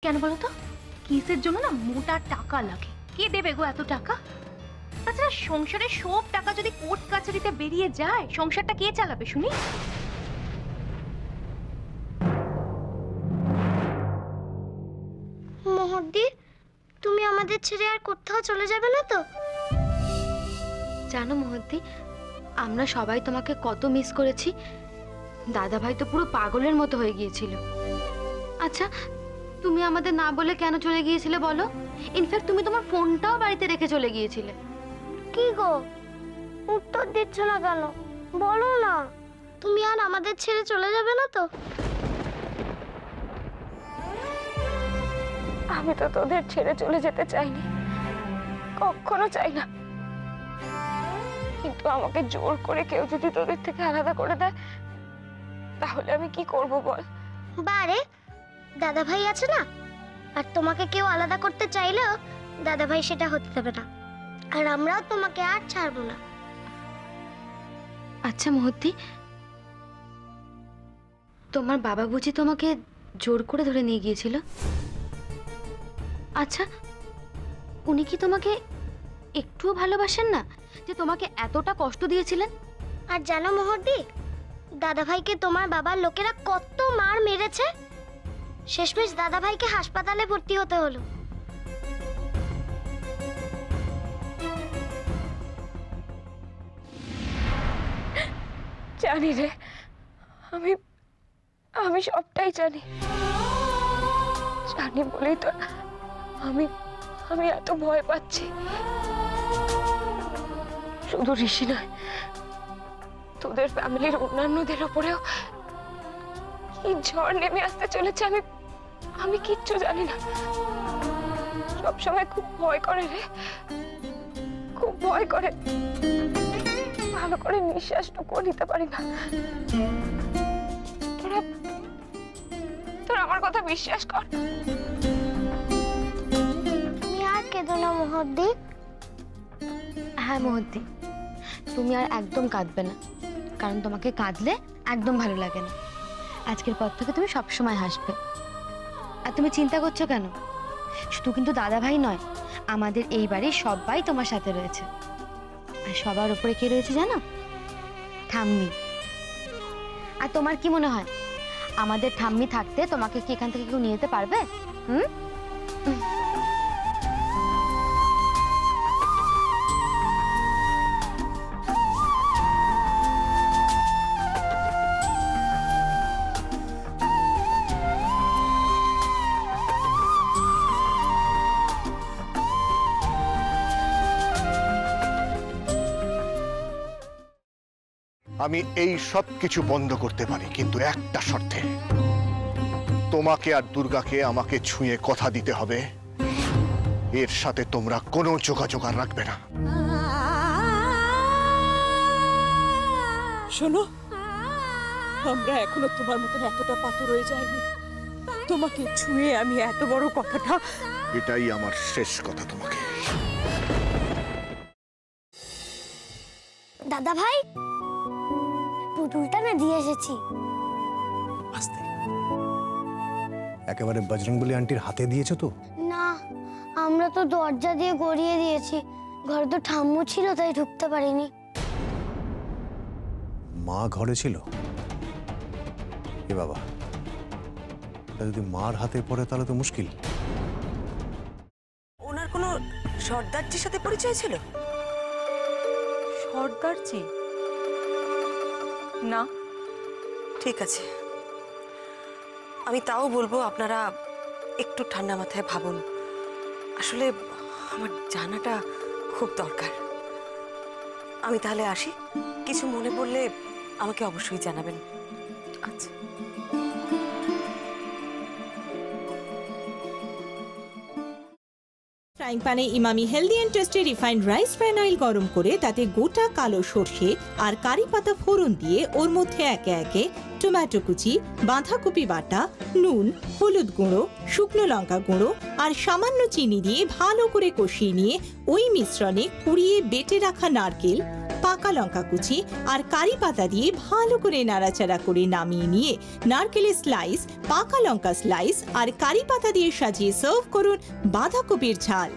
কেন বলো তো? কেসের জন্য না মোটা টাকা লাগে। কে দেবে গো এত টাকা? তাছাড়া সংসারের সব টাকা যদি কোর্ট কাছারিতে বেরিয়ে যায়, সংসারটা কে চালাবে শুনি? মোহদ্দি, তুমি আমাদের ছেড়ে আর কোথাও চলে যাবে না তো? জানো মোহদ্দি, আমরা সবাই তোমাকে কত মিস করেছি। দাদা ভাই তো পুরো পাগলের মতো হয়ে গিয়েছিল। আচ্ছা, তুমি আমাদের না বলে কেন চলে গিয়েছিলে বলো? ইনফ্যাক্ট তুমি তোমার ফোনটাও বাড়িতে রেখে চলে গিয়েছিলে। কি গো, উত্তর দিচ্ছ না কেন? বলো না, তুমি আর আমাদের ছেড়ে চলে যাবে না তো? আমি তো তোদের ছেড়ে চলে যেতে চাইনি, কখনো চাই না। কিন্তু আমাকে জোর করে কেউ যদি তোদের থেকে আলাদা করে দেয়, তাহলে আমি কি করব বল? বারে, দাদা ভাই আছে না, আর তোমাকে কেউ আলাদা করতে চাইলেও দাদা ভাই সেটা হতে দেবে না, আর আমরাও তোমাকে আর ছাড়বো না। আচ্ছা মোহদ্দি, তোমার বাবা বুঝি তোমাকে জোর করে ধরে নিয়ে গিয়েছিল? আচ্ছা, উনি কি তোমাকে একটুও ভালোবাসেন না যে তোমাকে এতটা কষ্ট দিয়েছিলেন? আর জানো মোহদ্দি, দাদা ভাইকে তোমার বাবার লোকেরা কত মার মেরেছে। শেষমেশ দাদা ভাইকে হাসপাতালে ভর্তি হতে হলো। জানি রে, আমি আমি সবটাই জানি। জানি বলেই তো আমি আমি এত ভয় পাচ্ছি। শুধু ঋষি নয়, তোদের ফ্যামিলির অন্যান্যদের উপরেও কি ঝড় নেমে আসতে চলেছে আমি আমি কিচ্ছু জানি না। সবসময় খুব ভয় করে রে, খুব ভয় করে। ভালো করে নিঃশ্বাসটুকুও নিতে পারি না। তোরা আমার কথা বিশ্বাস কর। তুমি আর কেঁদো না মোহদ্দি। হ্যাঁ মোহদ্দি, তুমি আর একদম কাঁদবে না, কারণ তোমাকে কাঁদলে একদম ভালো লাগে না। আজকের পর থেকে তুমি সবসময় হাসবে। আর তুমি চিন্তা করছো কেন? শুধু কিন্তু দাদা ভাই নয়, আমাদের এই বাড়ির সবাই তোমার সাথে রয়েছে। আর সবার উপরে কে রয়েছে জানো? ঠাম্মি। আর তোমার কি মনে হয়, আমাদের ঠাম্মি থাকতে তোমাকে কি এখান থেকে কেউ নিয়ে যেতে পারবে? আমি এই সব কিছু বন্ধ করতে পারি, কিন্তু একটা শর্তে। তোমাকে আর দুর্গাকে আমাকে ছুঁয়ে কথা দিতে হবে, এর সাথে তোমরা কোনো যোগাযোগ আর রাখবে না। শোনো, আমরা এখনো তোমার মতন এতটা পাথর হয়ে যায়নি। তোমাকে ছুঁয়ে আমি এত বড় কথাটা, এটাই আমার শেষ কথা তোমাকে। দাদা ভাই, পুতুলটা না দিয়ে এসেছি। আস্তে, একেবারে বজরংবলী আন্টির হাতে দিয়েছো তো? না, আমরা তো দরজা দিয়ে গড়িয়ে দিয়েছি। ঘরে তো ঠাম্মু ছিল, তাই ঢুকতে পারিনি। মা ঘরে ছিল? এ বাবা, যদি মার হাতে পড়ে তাহলে তো মুশকিল। ওনার কোনো সর্দারজির সাথে পরিচয় ছিল? সর্দারজি? না। ঠিক আছে, আমি তাও বলবো আপনারা একটু ঠান্ডা মাথায় ভাবুন। আসলে আমার জানাটা খুব দরকার। আমি তাহলে আসি, কিছু মনে পড়লে আমাকে অবশ্যই জানাবেন। আচ্ছা। ফ্রাইং প্যানে Emami healthy and tasty refined rice bran oil গরম করে তাতে গোটা কালো সর্ষে আর কারি পাতা ফোড়ন দিয়ে ওর মধ্যে একে একে টমেটো কুচি, বাঁধাকপি বাটা, নুন, হলুদ গুঁড়ো, শুকনো লঙ্কা গুঁড়ো আর সামান্য চিনি দিয়ে ভালো করে কষিয়ে নিয়ে ওই মিশ্রণে কুড়িয়ে বেটে রাখা নারকেল, পাকা লঙ্কা কুচি আর কারি পাতা দিয়ে ভালো করে নাড়াচাড়া করে নামিয়ে নিয়ে নারকেলের স্লাইস, পাকা লঙ্কা স্লাইস আর কারি পাতা দিয়ে সাজিয়ে সার্ভ করুন বাঁধাকপির ঝাল।